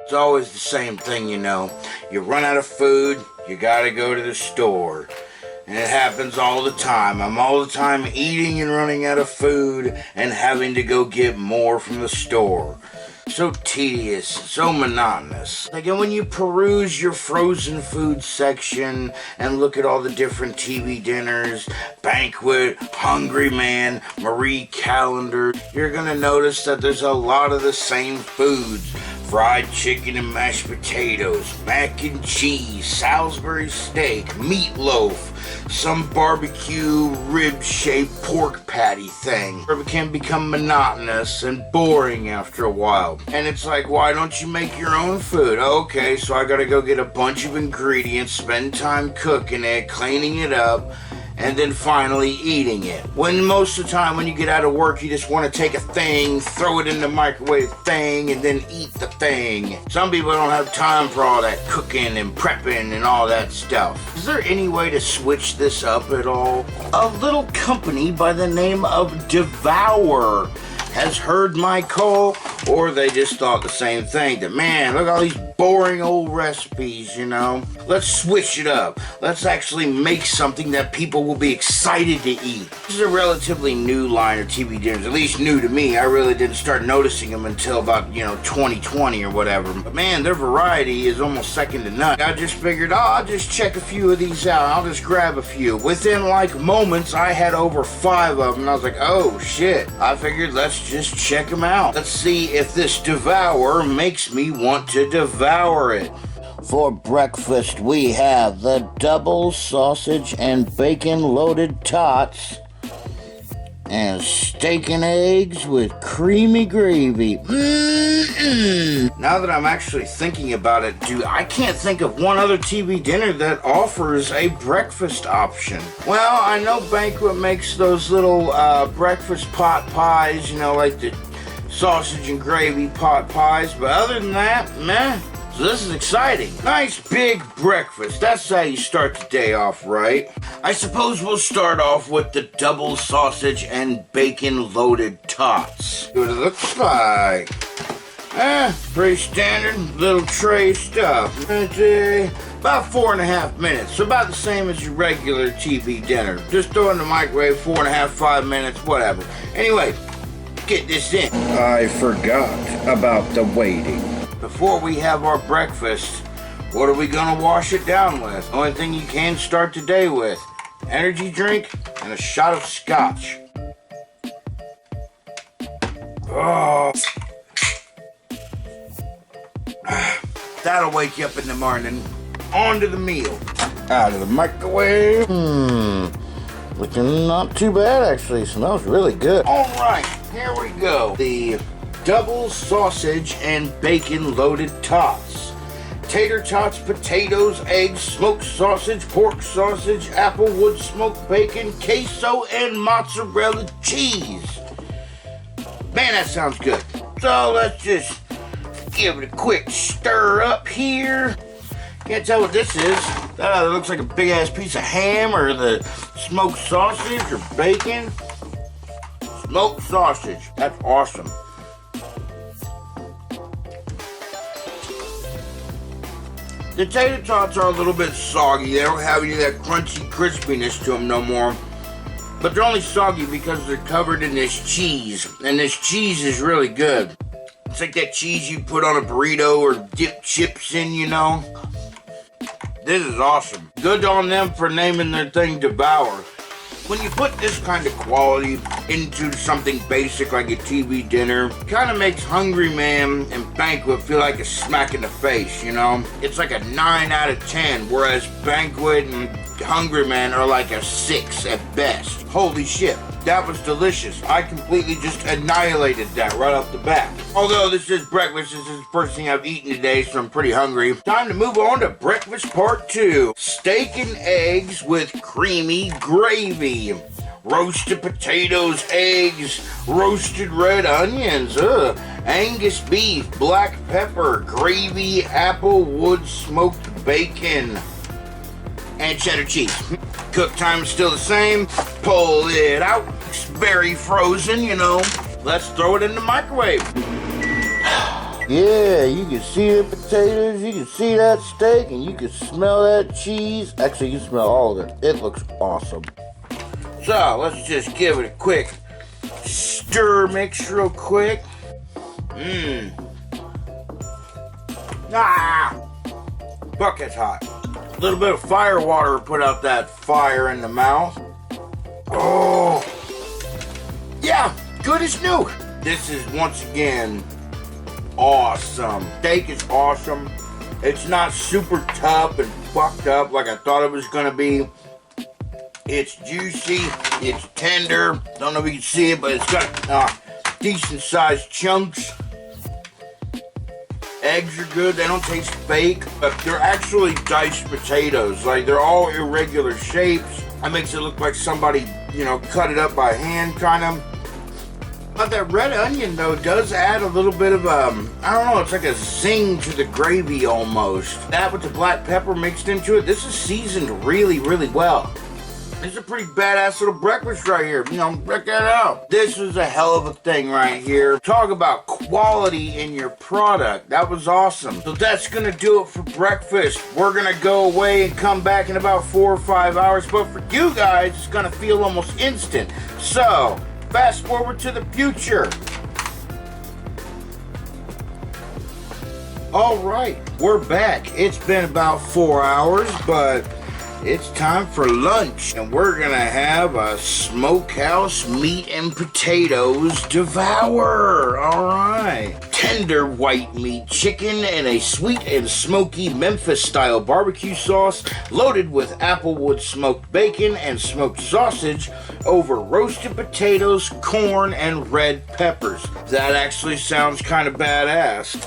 It's always the same thing, you know. You run out of food, you gotta go to the store. And it happens all the time. I'm all the time eating and running out of food and having to go get more from the store. So tedious, so monotonous. Like, and when you peruse your frozen food section and look at all the different TV dinners, Banquet, Hungry Man, Marie Calendar, you're gonna notice that there's a lot of the same foods. Fried chicken and mashed potatoes, mac and cheese, Salisbury steak, meatloaf, some barbecue rib-shaped pork patty thing. It can become monotonous and boring after a while. And it's like, why don't you make your own food? Okay, so I gotta go get a bunch of ingredients, spend time cooking it, cleaning it up, and then finally eating it. When most of the time when you get out of work, you just want to take a thing, throw it in the microwave thing, and then eat the thing. Some people don't have time for all that cooking and prepping and all that stuff. Is there any way to switch this up at all? A little company by the name of Devour has heard my call, or they just thought the same thing, that man, look at all these boring old recipes, you know. Let's switch it up. Let's actually make something that people will be excited to eat. This is a relatively new line of TV dinners, at least new to me. I really didn't start noticing them until about, 2020 or whatever. But man, their variety is almost second to none. I just figured, I'll just check a few of these out. I'll just grab a few. Within moments, I had over 5 of them. And I was like, oh shit. I figured, let's just check them out. Let's see if this Devour makes me want to devour it. For breakfast, we have the double sausage and bacon loaded tots and steak and eggs with creamy gravy. Now that I'm actually thinking about it, dude, I can't think of one other TV dinner that offers a breakfast option. Well, I know Banquet makes those little breakfast pot pies, like the sausage and gravy pot pies, but other than that, meh. So this is exciting. Nice big breakfast. That's how you start the day off, right? I suppose we'll start off with the double sausage and bacon loaded tots. See what it looks like. Pretty standard little tray stuff. About 4.5 minutes. So about the same as your regular TV dinner. Just throw it in the microwave, 4.5, 5 minutes, whatever. Anyway, get this in. I forgot about the waiting. Before we have our breakfast, what are we gonna wash it down with? Only thing you can start the day with. Energy drink and a shot of scotch. Oh. That'll wake you up in the morning. On to the meal. Out of the microwave. Looking not too bad, actually. Smells really good. All right, here we go. The double sausage and bacon loaded tots. Tater tots, potatoes, eggs, smoked sausage, pork sausage, applewood smoked bacon, queso, and mozzarella cheese. Man, that sounds good. So let's just give it a quick stir up here. Can't tell what this is. That either looks like a big ass piece of ham or the smoked sausage or bacon. Smoked sausage. That's awesome. The tater tots are a little bit soggy. They don't have any of that crunchy crispiness to them no more. But they're only soggy because they're covered in this cheese. And this cheese is really good. It's like that cheese you put on a burrito or dip chips in, This is awesome. Good on them for naming their thing Devour. When you put this kind of quality into something basic like a TV dinner, it kind of makes Hungry Man and Banquet feel like a smack in the face, It's like a 9 out of 10, whereas Banquet and Hungry Man are like a 6 at best. Holy shit, that was delicious. I completely just annihilated that right off the bat. Although this is breakfast, this is the first thing I've eaten today, so I'm pretty hungry. Time to move on to breakfast part 2. Steak and eggs with creamy gravy. Roasted potatoes, eggs, roasted red onions, Angus beef, black pepper, gravy, applewood smoked bacon, and cheddar cheese. Cook time is still the same. Pull it out. It's very frozen, Let's throw it in the microwave. Yeah, you can see the potatoes, you can see that steak, and you can smell that cheese. Actually, you can smell all of it. It looks awesome. So, let's just give it a quick stir mix real quick. Fuck, it's hot. A little bit of fire water put out that fire in the mouth. Oh, yeah, good as new. This is once again awesome. Steak is awesome. It's not super tough and fucked up like I thought it was gonna be. It's juicy, it's tender. Don't know if you can see it, but it's got decent sized chunks. Eggs are good, they don't taste fake, but they're actually diced potatoes. Like, they're all irregular shapes. That makes it look like somebody, you know, cut it up by hand, kind of. But that red onion, though, does add a little bit of, I don't know, it's like a zing to the gravy almost. That with the black pepper mixed into it, this is seasoned really, really well. It's a pretty badass little breakfast right here. You know, check that out. This is a hell of a thing right here. Talk about quality in your product. That was awesome. So that's gonna do it for breakfast. We're gonna go away and come back in about 4 or 5 hours. But for you guys, it's gonna feel almost instant. So, fast forward to the future. All right, we're back. It's been about 4 hours, but it's time for lunch, and we're gonna have a smokehouse meat and potatoes devour. All right. Tender white meat chicken and a sweet and smoky Memphis-style barbecue sauce loaded with applewood smoked bacon and smoked sausage over roasted potatoes, corn, and red peppers. That actually sounds kind of badass.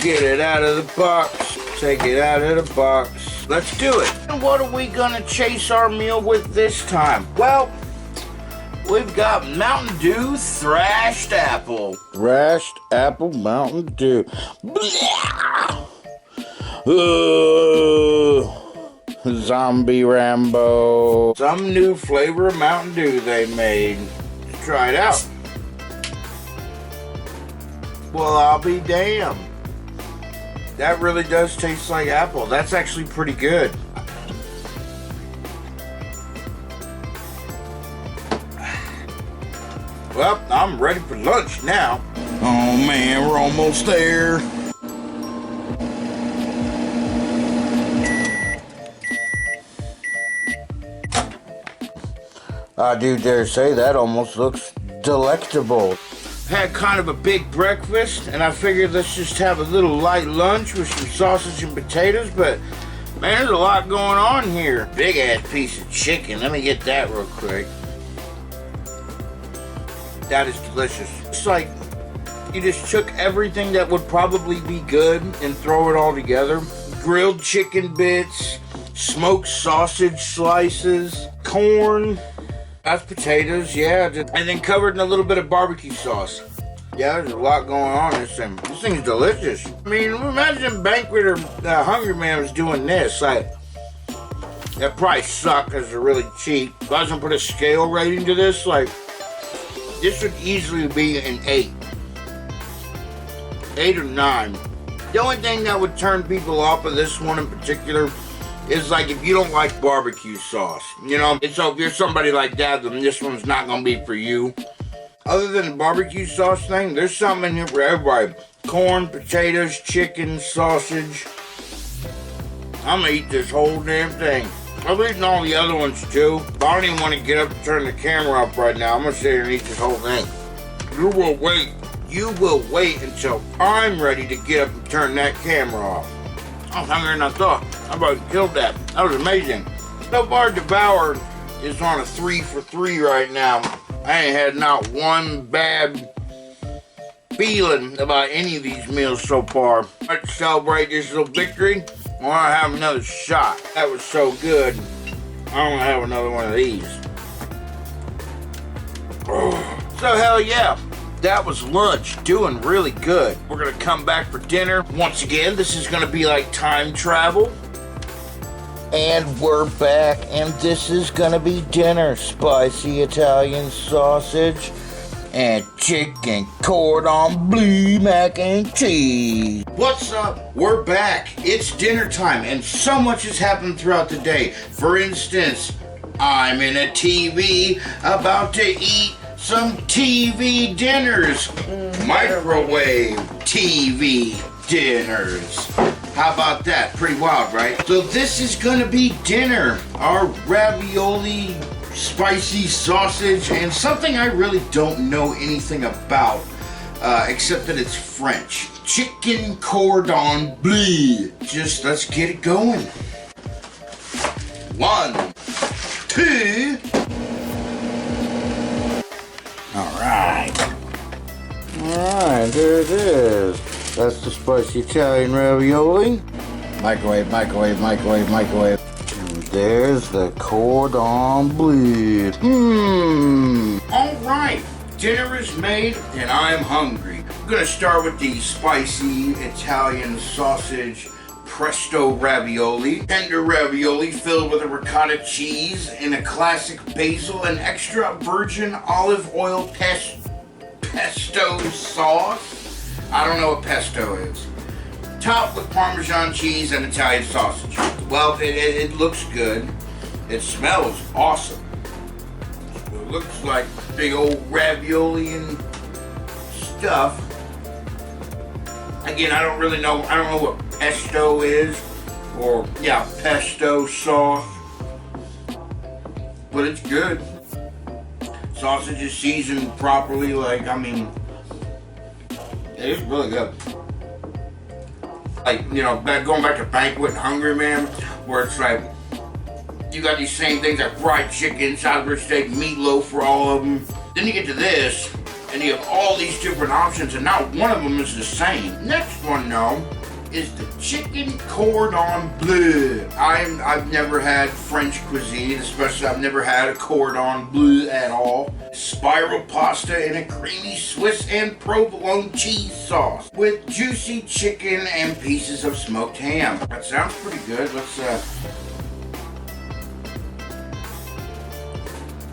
Get it out of the box. Take it out of the box. Let's do it. And what are we gonna chase our meal with this time? Well, we've got Mountain Dew Thrashed Apple. Thrashed Apple Mountain Dew. Zombie Rambo. Some new flavor of Mountain Dew they made. Let's try it out. Well, I'll be damned. That really does taste like apple. That's actually pretty good. Well, I'm ready for lunch now. Oh man, we're almost there. I do dare say that almost looks delectable. Had kind of a big breakfast, and I figured let's just have a little light lunch with some sausage and potatoes, but man, there's a lot going on here. Big ass piece of chicken. Let me get that real quick. That is delicious. It's like you just took everything that would probably be good and throw it all together. Grilled chicken bits, smoked sausage slices, corn, mashed potatoes, yeah, and then covered in a little bit of barbecue sauce. Yeah, there's a lot going on in this thing. This thing's delicious. I mean, imagine Banquet or Hungry Man was doing this. Like, that probably suck because they're really cheap. If I was gonna put a scale rating to this, like, this would easily be an 8. 8 or 9. The only thing that would turn people off of this one in particular is like if you don't like barbecue sauce, you know, and so if you're somebody like that, then this one's not gonna be for you. Other than the barbecue sauce thing, there's something in here for everybody. Corn, potatoes, chicken, sausage. I'm gonna eat this whole damn thing. I've eaten all the other ones too, but I don't even want to get up and turn the camera off right now. I'm gonna sit here and eat this whole thing. You will wait. You will wait until I'm ready to get up and turn that camera off. I'm hungrier than I thought. I about killed that. That was amazing. So far, Devoured is on a 3 for 3 right now. I ain't had not one bad feeling about any of these meals so far. Let's celebrate this little victory. I want to have another shot. That was so good. I want to have another one of these. So hell yeah. That was lunch, doing really good. We're gonna come back for dinner. Once again, this is gonna be like time travel. And we're back, and this is gonna be dinner. Spicy Italian sausage, and chicken cordon bleu mac and cheese. What's up? We're back. It's dinner time, and so much has happened throughout the day. For instance, I'm in a TV about to eat some TV dinners. Microwave TV dinners. How about that? Pretty wild, right? So this is gonna be dinner. Our ravioli, spicy sausage, and something I really don't know anything about, except that it's French. Chicken cordon bleu. Just let's get it going. 1, 2. Alright, there it is. That's the spicy Italian ravioli. Microwave. And there's the cordon bleu. Alright, dinner is made and I'm hungry. I'm gonna start with the spicy Italian sausage presto ravioli. Tender ravioli filled with a ricotta cheese and a classic basil and extra virgin olive oil pesto sauce. I don't know what pesto is. Topped with Parmesan cheese and Italian sausage. Well, it looks good. It smells awesome. It looks like big old ravioli and stuff. Again, I don't really know. I don't know what pesto is, or yeah, pesto sauce. But it's good. Sausage is seasoned properly. Like, I mean, it's really good. Like, you know, going back to Banquet and Hungry Man, where it's like, you got these same things like fried chicken, Salisbury steak, meatloaf for all of them. Then you get to this, and you have all these different options, and not one of them is the same. Next one, though, is the chicken cordon bleu. I've never had French cuisine, especially I've never had a cordon bleu at all. Spiral pasta in a creamy Swiss and provolone cheese sauce with juicy chicken and pieces of smoked ham. That sounds pretty good. Let's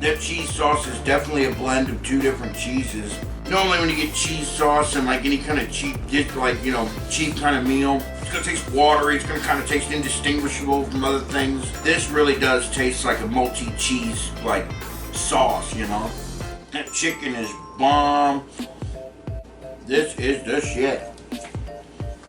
that cheese sauce is definitely a blend of two different cheeses. Normally when you get cheese sauce and like any kind of cheap dish, like, you know, cheap kind of meal, it's gonna taste watery, it's gonna kind of taste indistinguishable from other things. This really does taste like a multi-cheese, like, sauce, you know? That chicken is bomb. This is the shit.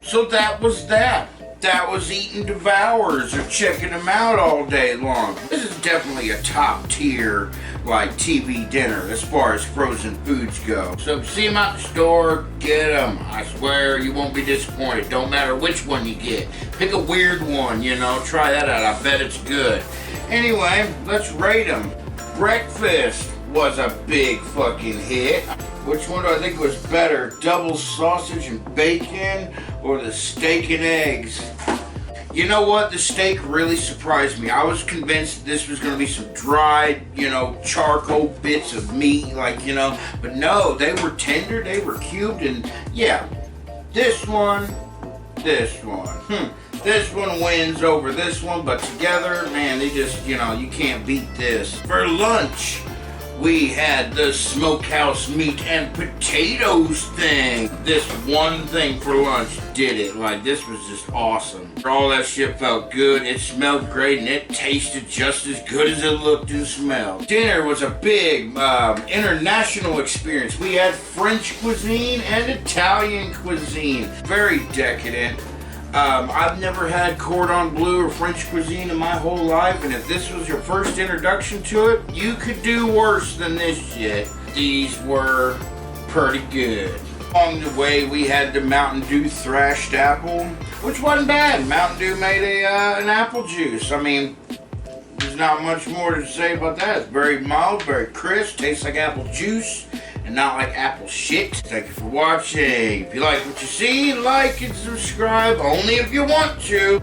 So that was that. That was eating Devour'S or checking them out all day long. This is definitely a top tier, like, TV dinner as far as frozen foods go. So if you see them out in the store, get them. I swear you won't be disappointed. Don't matter which one you get. Pick a weird one, you know, try that out. I bet it's good. Anyway, let's rate them. Breakfast was a big fucking hit. Which one do I think was better? Double sausage and bacon or the steak and eggs? You know what? The steak really surprised me. I was convinced this was going to be some dried, you know, charcoal bits of meat, like, you know. But no, they were tender, they were cubed, and yeah, this one. This one wins over this one, but together, man, they just, you know, you can't beat this. For lunch, we had the smokehouse meat and potatoes thing. This one thing for lunch did it. Like, this was just awesome. All that shit felt good. It smelled great, and it tasted just as good as it looked and smelled. Dinner was a big international experience. We had French cuisine and Italian cuisine. Very decadent. I've never had cordon bleu or French cuisine in my whole life, and if this was your first introduction to it, you could do worse than this shit. These were pretty good. Along the way, we had the Mountain Dew thrashed apple, which wasn't bad. Mountain Dew made an apple juice. I mean, there's not much more to say about that. It's very mild, very crisp, tastes like apple juice, and not like apple shit. Thank you for watching. If you like what you see, like and subscribe, only if you want to.